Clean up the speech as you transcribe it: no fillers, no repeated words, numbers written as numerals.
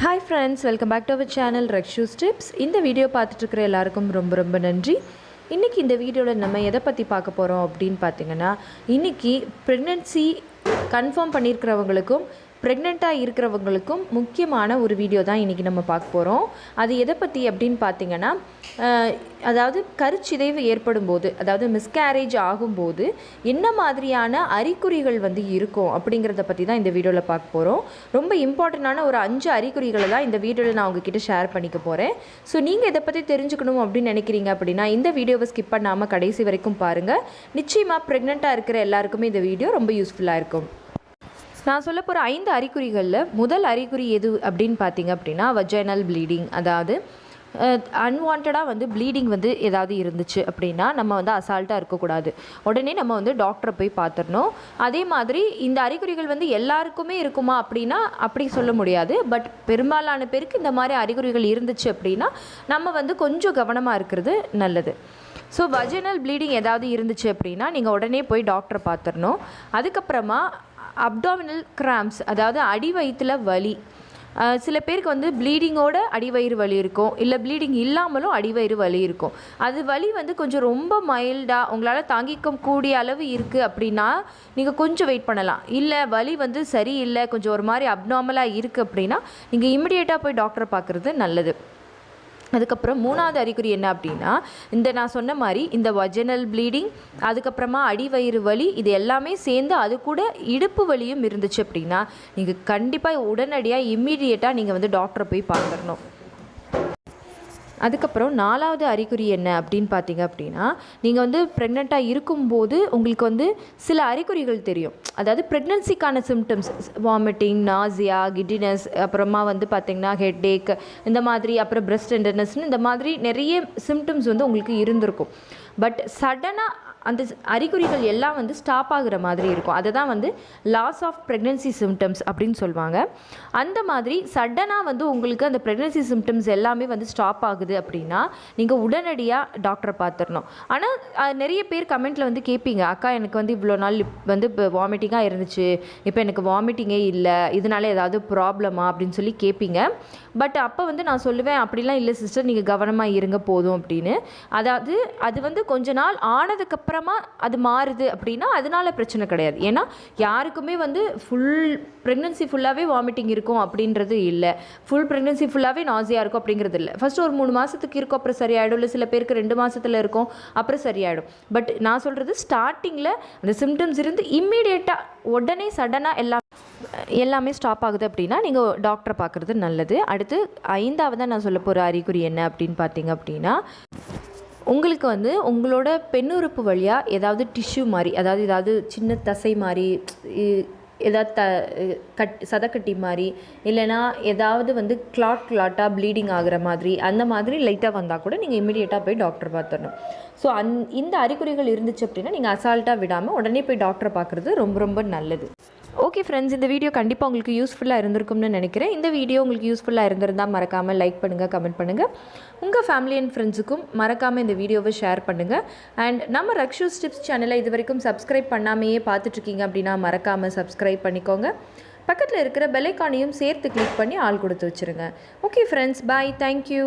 Hi friends, welcome back to our channel Rakshu's Tips. இந்த video பார்த்துட்டு இருக்கிற எல்லாருக்கும் ரொம்ப நன்றி. இன்னைக்கு இந்த வீடியோல நம்ம எதை பத்தி பார்க்க போறோம் அப்படினு பாத்தீங்கன்னா, இன்னைக்கு பிரெக்னன்சி கன்ஃபார்ம் பண்ணியிருக்கிறவங்களுக்கும் பிரெக்னெண்ட்டாக இருக்கிறவங்களுக்கும் முக்கியமான ஒரு வீடியோ தான் இன்றைக்கி நம்ம பார்க்க போகிறோம். அது எதை பற்றி அப்படின்னு பார்த்தீங்கன்னா, அதாவது கருச்சிதைவு ஏற்படும் போது, அதாவது மிஸ்கேரேஜ் ஆகும்போது என்ன மாதிரியான அறிகுறிகள் இருக்கும் அப்படிங்கிறத பற்றி தான் இந்த வீடியோவில் பார்க்க போகிறோம். ரொம்ப இம்பார்ட்டண்ட்டான ஒரு 5 அறிகுறிகளை தான் இந்த வீடியோவில் நான் உங்ககிட்ட ஷேர் பண்ணிக்க போகிறேன். ஸோ நீங்கள் இதை பற்றி தெரிஞ்சுக்கணும் அப்படின்னு நினைக்கிறீங்க அப்படின்னா இந்த வீடியோவை ஸ்கிப் பண்ணாமல் கடைசி வரைக்கும் பாருங்கள். நிச்சயமாக ப்ரெக்னெண்ட்டாக இருக்கிற எல்லாருக்குமே இந்த வீடியோ ரொம்ப யூஸ்ஃபுல்லாக இருக்கும். நான் சொல்ல போகிற 5 அறிகுறிகளில் முதல் அறிகுறி எது அப்படின்னு பார்த்தீங்க அப்படின்னா வஜைனல் ப்ளீடிங். அதாவது அன்வான்டாக ப்ளீடிங் ஏதாவது இருந்துச்சு அப்படின்னா நம்ம அசால்ட்டாக இருக்கக்கூடாது. உடனே நம்ம டாக்டரை போய் பார்த்துடணும். அதே மாதிரி இந்த அறிகுறிகள் எல்லாருக்குமே இருக்குமா அப்படின்னா அப்படி சொல்ல முடியாது. பட் பெரும்பாலான பேருக்கு இந்த மாதிரி அறிகுறிகள் இருந்துச்சு அப்படின்னா நம்ம கொஞ்சம் கவனமாக இருக்கிறது நல்லது. ஸோ வஜைனல் ப்ளீடிங் ஏதாவது இருந்துச்சு அப்படின்னா நீங்கள் உடனே போய் டாக்டரை பார்த்துடணும். அதுக்கப்புறமா அப்டாமினல் கிராம்ப்ஸ், அதாவது அடி வயிற்றில் வலி. சில பேருக்கு ப்ளீடிங்கோட அடிவயிறு வலி இருக்கும், இல்லை ப்ளீடிங் இல்லாமலும் அடிவயிறு வலி இருக்கும். அது வலி கொஞ்சம் ரொம்ப மைல்டாக உங்களால் தாங்கிக்க கூடிய அளவு இருக்குது அப்படின்னா நீங்கள் கொஞ்சம் வெயிட் பண்ணலாம். இல்லை வலி சரியில்லை, கொஞ்சம் ஒரு மாதிரி அப்நார்மலாக இருக்குது அப்படின்னா நீங்கள் இமிடியேட்டாக போய் டாக்டரை பார்க்குறது நல்லது. அதுக்கப்புறம் 3வது அறிகுறி என்ன அப்படின்னா, நான் சொன்ன மாதிரி இந்த வஜைனல் ப்ளீடிங், அதுக்கப்புறமா அடிவயிறு வலி, இது எல்லாமே சேர்ந்து அது கூட இடுப்பு வலியும் இருந்துச்சு அப்படின்னா நீங்கள் கண்டிப்பாக உடனடியாக இம்மீடியட்டாக நீங்கள் டாக்டரை போய் பார்த்துடணும். அதுக்கப்புறம் 4வது அறிகுறி என்ன அப்படின்னு பார்த்தீங்க அப்படின்னா, நீங்கள் ப்ரெக்னெண்ட்டாக இருக்கும்போது உங்களுக்கு சில அறிகுறிகள் தெரியும். அதாவது ப்ரெக்னன்சிக்கான சிம்டம்ஸ், வாமிட்டிங், நாசியா, கிட்டினஸ், அப்புறமா பார்த்திங்கன்னா ஹெட்டேக், இந்த மாதிரி, அப்புறம் பிரெஸ்ட் டெண்டர்னஸ்னு இந்த மாதிரி நிறைய சிம்டம்ஸ் உங்களுக்கு இருந்திருக்கும். பட் சடனாக அந்த அறிகுறிகள் எல்லாம் ஸ்டாப் ஆகுற மாதிரி இருக்கும். அதை தான் லாஸ் ஆஃப் ப்ரெக்னன்சி சிம்டம்ஸ் அப்படின்னு சொல்லுவாங்க. அந்த மாதிரி சடனாக உங்களுக்கு அந்த ப்ரெக்னன்சி சிம்டம்ஸ் எல்லாமே ஸ்டாப் ஆகுது அப்படின்னா நீங்கள் உடனடியாக டாக்டரை பார்த்துடணும். ஆனால் நிறைய பேர் கமெண்ட்டில் கேட்பீங்க, அக்கா எனக்கு இவ்வளோ நாள் இப்போ வாமிட்டிங்காக இருந்துச்சு, இப்போ எனக்கு வாமிட்டிங்கே இல்லை, இதனால ஏதாவது ப்ராப்ளமா அப்படின்னு சொல்லி கேட்பீங்க. பட் அப்போ நான் சொல்லுவேன், அப்படிலாம் இல்லை சிஸ்டர், நீங்கள் கவனமாக இருங்க போதும் அப்படின்னு. அதாவது அது கொஞ்ச நாள் ஆனதுக்கப்புறமா அது மாறுது அப்படின்னா அதனால பிரச்சனை கிடையாது. ஏன்னா யாருக்குமே ஃபுல் ப்ரெக்னன்சி ஃபுல்லாகவே வாமிட்டிங் இருக்கும் அப்படின்றது இல்லை, ஃபுல் ப்ரெக்னன்சி ஃபுல்லாகவே நாசியாக இருக்கும் அப்படிங்கிறது இல்லை. ஃபஸ்ட்டு ஒரு 3 மாதத்துக்கு இருக்கும், அப்புறம் சரியாயிடும். இல்லை சில பேருக்கு 2 மாதத்தில் இருக்கும், அப்புறம் சரியாயிடும். பட் நான் சொல்கிறது ஸ்டார்டிங்கில் அந்த சிம்டம்ஸ் இருந்து இம்மீடியட்டாக உடனே சடனாக எல்லாமே ஸ்டாப் ஆகுது அப்படின்னா நீங்கள் டாக்டரை பார்க்குறது நல்லது. அடுத்து 5வதாக நான் சொல்ல போகிற அறிகுறி என்ன அப்படின்னு பார்த்தீங்க அப்படின்னா, உங்களுக்கு உங்களோட பெண்ணுறுப்பு வழியாக ஏதாவது டிஷ்யூ மாதிரி, அதாவது ஏதாவது சின்ன தசை மாதிரி, ஏதாவது சதக்கட்டி மாதிரி, இல்லைனா ஏதாவது கிளாட்டாக ப்ளீடிங் ஆகிற மாதிரி, அந்த மாதிரி லைட்டாக வந்தால் கூட நீங்கள் இமீடியட்டாக போய் டாக்டர் பார்த்துடணும். ஸோ இந்த அறிகுறிகள் இருந்துச்சு அப்படின்னா நீங்கள் அசால்ட்டாக விடாமல் உடனே போய் டாக்டரை பார்க்குறது ரொம்ப நல்லது. ஓகே ஃப்ரெண்ட்ஸ், இந்த வீடியோ கண்டிப்பாக உங்களுக்கு யூஸ்ஃபுல்லாக இருந்திருக்கும்னு நினைக்கிறேன். இந்த வீடியோ உங்களுக்கு யூஸ்ஃபுல்லாக இருந்திருந்தால் மறக்காமல் லைக் பண்ணுங்கள், கமெண்ட் பண்ணுங்கள். உங்கள் ஃபேமிலி அண்ட் ஃப்ரெண்ட்ஸுக்கும் மறக்காமல் இந்த வீடியோவை ஷேர் பண்ணுங்கள். அண்ட் நம்ம ரக்ஷூஸ் டிப்ஸ் சேனலை இது வரைக்கும் சப்ஸ்கிரைப் பண்ணாமையே பார்த்துட்ருக்கீங்க அப்படின்னா மறக்காமல் சப்ஸ்கிரைப் பண்ணிக்கோங்க. பக்கத்தில் இருக்கிற பெல் ஐகானையும் சேர்த்து கிளிக் பண்ணி ஆள் கொடுத்து வச்சுருங்க. ஓகே ஃப்ரெண்ட்ஸ், பாய், தேங்க்யூ.